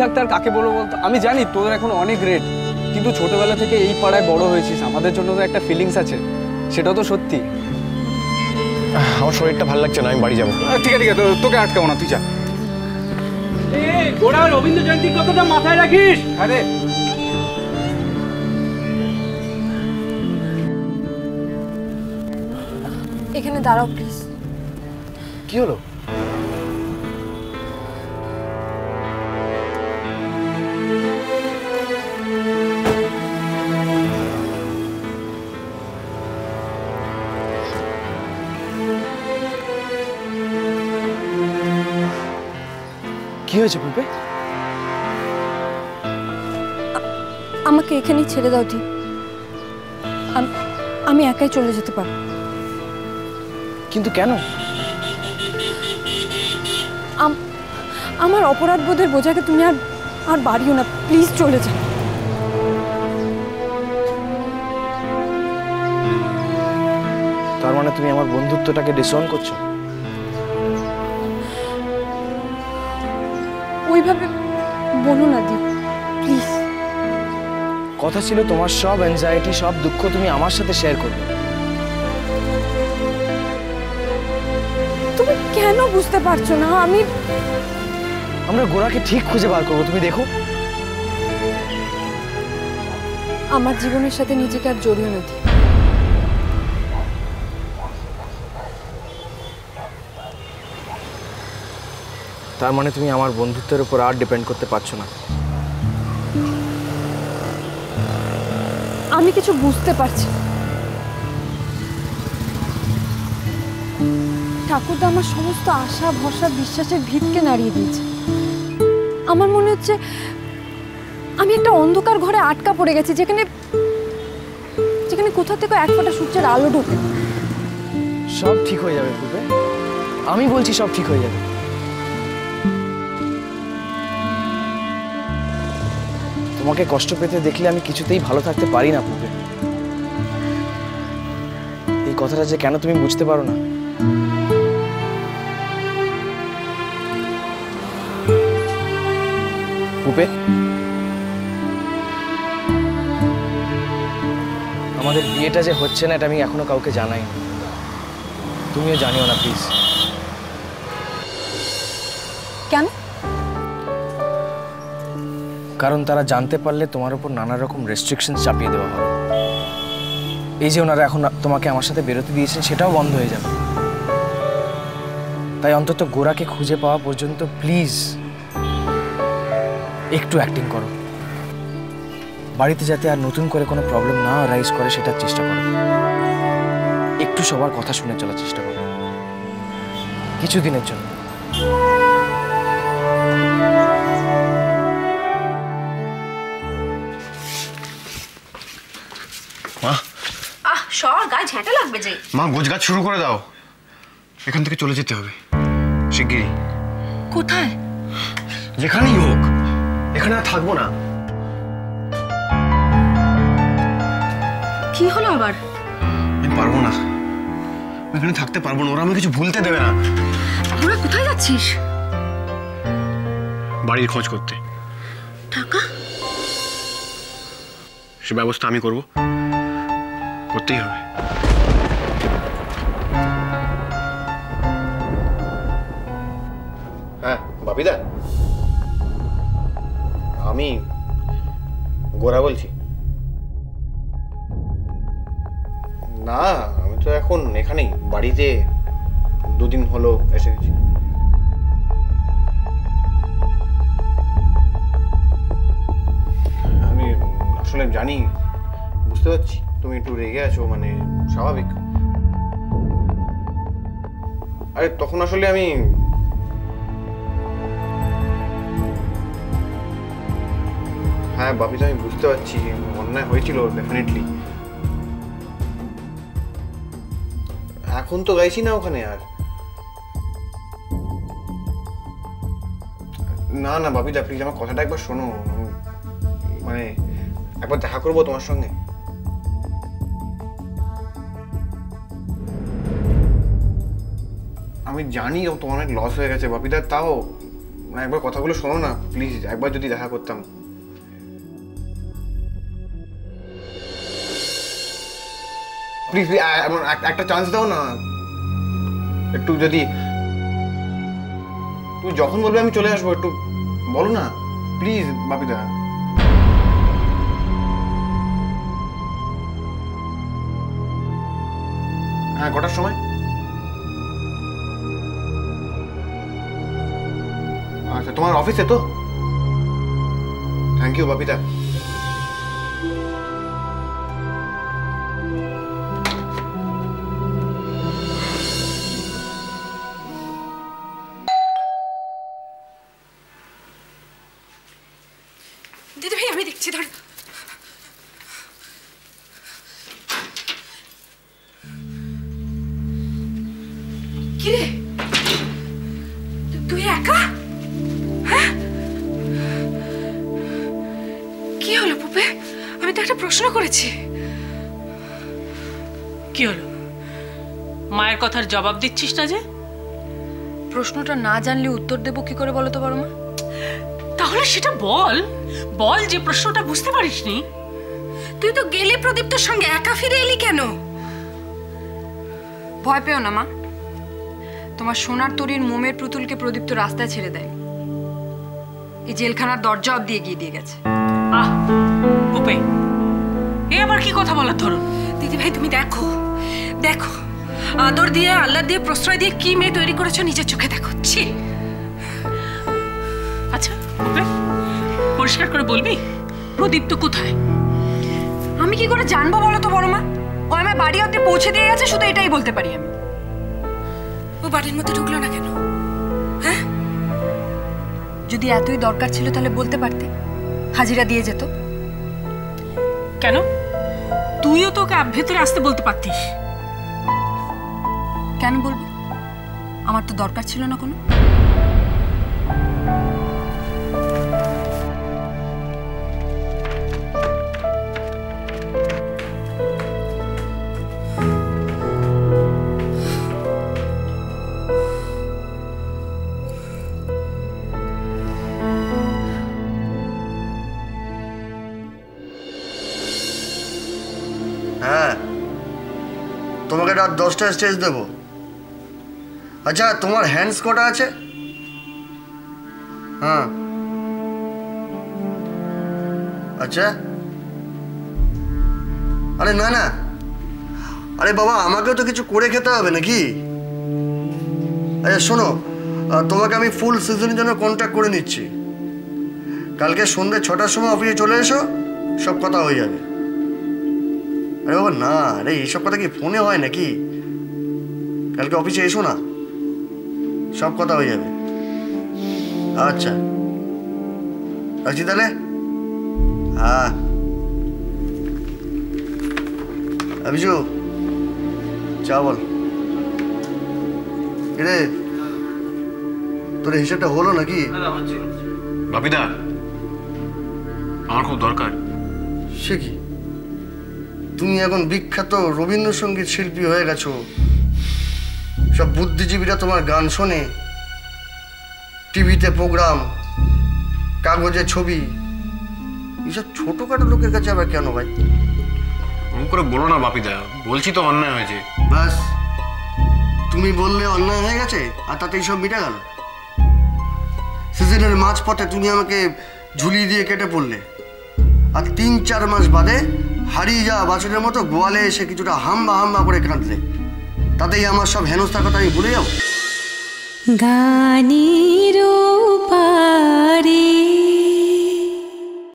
থাকতে আর কাকে বলবো বলতো? আমি জানি তোর এখন অনেক রেট, কিন্তু ছোটবেলা থেকে এই পাড়ায় বড় হয়েছিস, আমাদের জন্য তো একটা ফিলিংস আছে, সেটা তো সত্যি। আমার শরীরটা ভালো লাগছে না, আমি বাড়ি যাবো। ঠিক আছে ঠিক আছে, তোকে আটকাবো না, তুই যা। ওরা রবীন্দ্র জয়ন্তীর কথাটা মাথায় রাখিস। আরে এখানে দাঁড়াও প্লিজ। কি হলো? কি হয়েছে পুপে? আমাকে এখানেই ছেড়ে দাও দি, আমি একাই চলে যেতে পারবো। কিন্তু কেন? আমার অপরাধ বোধের বোঝাকে তুমি আর বাড়িও না, প্লিজ চলে যাও। তার মানে তুমি আমার বন্ধুত্বটাকে ডিসঅন করছো? ওইভাবে বলো না দি, প্লিজ। কথা ছিল তোমার সব অ্যাংজাইটি, সব দুঃখ তুমি আমার সাথে শেয়ার করবে। তুমি কেন বুঝতে পারছো না? আমরা গোরাকে ঠিক খুঁজে বার করবো, তুমি দেখো। আমার জীবনের সাথে নিজেকে আর জড়িয়ে না দি। তার মানে তুমি আমার বন্ধুত্বের উপর আর ডিপেন্ড করতে পারছো না? আমি কিছু বুঝতে পারছি। ঠাকুরদা আমার সমস্ত আশা ভরসা বিশ্বাসের ভিতকে নাড়িয়ে দিয়েছে। আমার মনে হচ্ছে আমি একটা অন্ধকার ঘরে আটকা পড়ে গেছি, যেখানে কোথা থেকে এক ফোঁটা সূর্যের আলো ঢোকে। সব ঠিক হয়ে যাবে পুপে, আমি বলছি সব ঠিক হয়ে যাবে। তোমাকে কষ্ট পেতে দেখলে আমি কিছুতেই ভালো থাকতে পারি না পুপে। এই কথাটা যে কেন তুমি বুঝতে পারো না। পুপে, আমাদের বিয়েটা যে হচ্ছে না এটা আমি এখনো কাউকে জানাই, তুমিও জানিও না প্লিজ। কেন? কারণ তারা জানতে পারলে তোমার উপর নানা রকম রেস্ট্রিকশন চাপিয়ে দেওয়া হবে। এই যে ওনারা এখন তোমাকে আমার সাথে বেরোতে দিয়েছেন সেটাও বন্ধ হয়ে যাবে। তাই অন্তত গোরাকে খুঁজে পাওয়া পর্যন্ত প্লিজ একটু অ্যাক্টিং করো। বাড়িতে যাতে আর নতুন করে কোনো প্রবলেম না রাইজ করে সেটার চেষ্টা করো। একটু সবার কথা শুনে চলার চেষ্টা করো কিছুদিনের জন্য। মা, সর, গায়ে ঝেঁটা লাগবে যে। মা গোছগাছ শুরু করে দাও, এখান থেকে চলে যেতে হবে শিগগিরই। কোথায়? যেখানেই হোক, এখানে আর থাকবো না। কি হলো আবার? আমি পারবো না, এখানে থাকতে পারবো না, ওরা আমি কিছু ভুলতে দেবে না। তোরা কোথায় যাচ্ছিস? বাড়ির খোঁজ করতে। টাকা? সে ব্যবস্থা আমি করব, করতেই হবে। হ্যাঁ বাপিদা, আমি গোরা বলছি। না, আমি তো এখন এখানেই বাড়িতে, দুদিন হলো এসে গেছি। আমি আসলে জানি, বুঝতে পারছি তুমি একটু রেগে আছো, মানে স্বাভাবিক। আরে তখন আসলে আমি হ্যাঁ বাপিদা, আমি বুঝতে পারছি অন্যায় হয়েছিল ডেফিনেটলি। এখন তো গাইছি না ওখানে আর। না না বাপিদা, প্লিজ আমার কথাটা একবার শোনো, মানে একবার দেখা করবো তোমার সঙ্গে। আমি জানি তোমার অনেক লস হয়ে গেছে বাপিদা, তাও না একবার কথাগুলো শোনো না প্লিজ, একবার যদি দেখা করতাম। প্লিজ একটা চান্স দাও না একটু, যদি তুমি যখন বলবে আমি চলে আসবো, একটু বলো না প্লিজ বাপিদা। হ্যাঁ, কটার সময়? আচ্ছা, তোমার অফিসে তো? থ্যাংক ইউ বাপিদা। দিদি ভাই আমি দেখছি, ধর। কি রে, তুই একা? হ্যাঁ, কি হলো পুপে? আমি তো একটা প্রশ্ন করেছি। কি হলো? মায়ের কথার জবাব দিচ্ছিস না যে? প্রশ্নটা না জানলে উত্তর দেবো কি করে বলো তো বড় মা? তাহলে সেটা বল, বল যে প্রশ্নটা বুঝতে পারিসনি। তুই তো গেলে প্রদীপ্তর সঙ্গে, একা ফিরে এলি কেন? ভয় পেও না মা, তোমার সোনার তরীর মোমের পুতুলকে প্রদীপ্ত রাস্তায় ছেড়ে দেয়। এই জেলখানার দরজা অব্দি এগিয়ে দিয়ে গেছে। আহ পুপে, এ আবার কি কথা বলার ধরুন? দিদি ভাই তুমি দেখো, দেখো আদর দিয়ে আল্লাহ দিয়ে প্রশ্রয় দিয়ে কি মেয়ে তৈরি করেছো, নিজের চোখে দেখো। ছি। আচ্ছা পুপে, পরিষ্কার করে বলবি প্রদীপ্ত কোথায়? আমি কি করে জানবো বলো তো বড় মা? ও আমার বাড়ি অব্দি পৌঁছে দিয়ে গেছে, শুধু এটাই বলতে পারি আমি। ও বাড়ির মধ্যে ঢুকলো না কেন? হ্যাঁ, যদি এতই দরকার ছিল তাহলে বলতে পারতে, হাজিরা দিয়ে যেত। কেন? তুইও তো ওকে ভেতরে আসতে বলতে পারতিস। কেন বলবো? আমার তো দরকার ছিল না কোনো। হ্যাঁ, তোমাকে রাত 10টায় স্টেজ দেবো। আচ্ছা, তোমার হ্যান্ডস কটা আছে? হ্যাঁ, আচ্ছা। আরে না না, আরে বাবা আমাকেও তো কিছু করে খেতে হবে নাকি? আচ্ছা শোনো, তোমাকে আমি ফুল সিজনের জন্য কন্ট্যাক্ট করে নিচ্ছি। কালকে সন্ধ্যে 6টার সময় অফিসে চলে এসো, সব কথা হয়ে যাবে। আরে বাবা না, আরে এইসব কথা কি ফোনে হয় নাকি? কালকে অফিসে এসো না, সব কথা হয়ে যাবে। আচ্ছা রাখছি তাহলে। হ্যাঁ অভিজু, চা বল। রে তোর হিসেবটা হলো নাকি? বাপিদা, আমার খুব দরকার। সে কি, তুমি এখন বিখ্যাত রবীন্দ্রসঙ্গীত শিল্পী হয়ে গেছো, সব বুদ্ধিজীবীরা তোমার গান শোনে, টিভিতে প্রোগ্রাম, কাগজে ছবি, এইসব ছোটখাটো লোকের কাছে আবার কেন ভাই? এরকম করে বলো না বাপিদা, বলছি তো অন্যায় হয়েছে। ব্যাস, তুমি বললে অন্যায় হয়ে গেছে আর তাতেই সব মিটে গেল? সিজনের মাঝপথে তুমি আমাকে ঝুলিয়ে দিয়ে কেটে পড়লে, আর 3-4 মাস বাদে হারিয়ে যাওয়া বাছুরের মতো গোয়ালে এসে কিছুটা হাম্বা হাম্বা করে কাঁদলে, তাতেই আমার সব হেনস্থার কথা আমি ভুলে যাও? গানের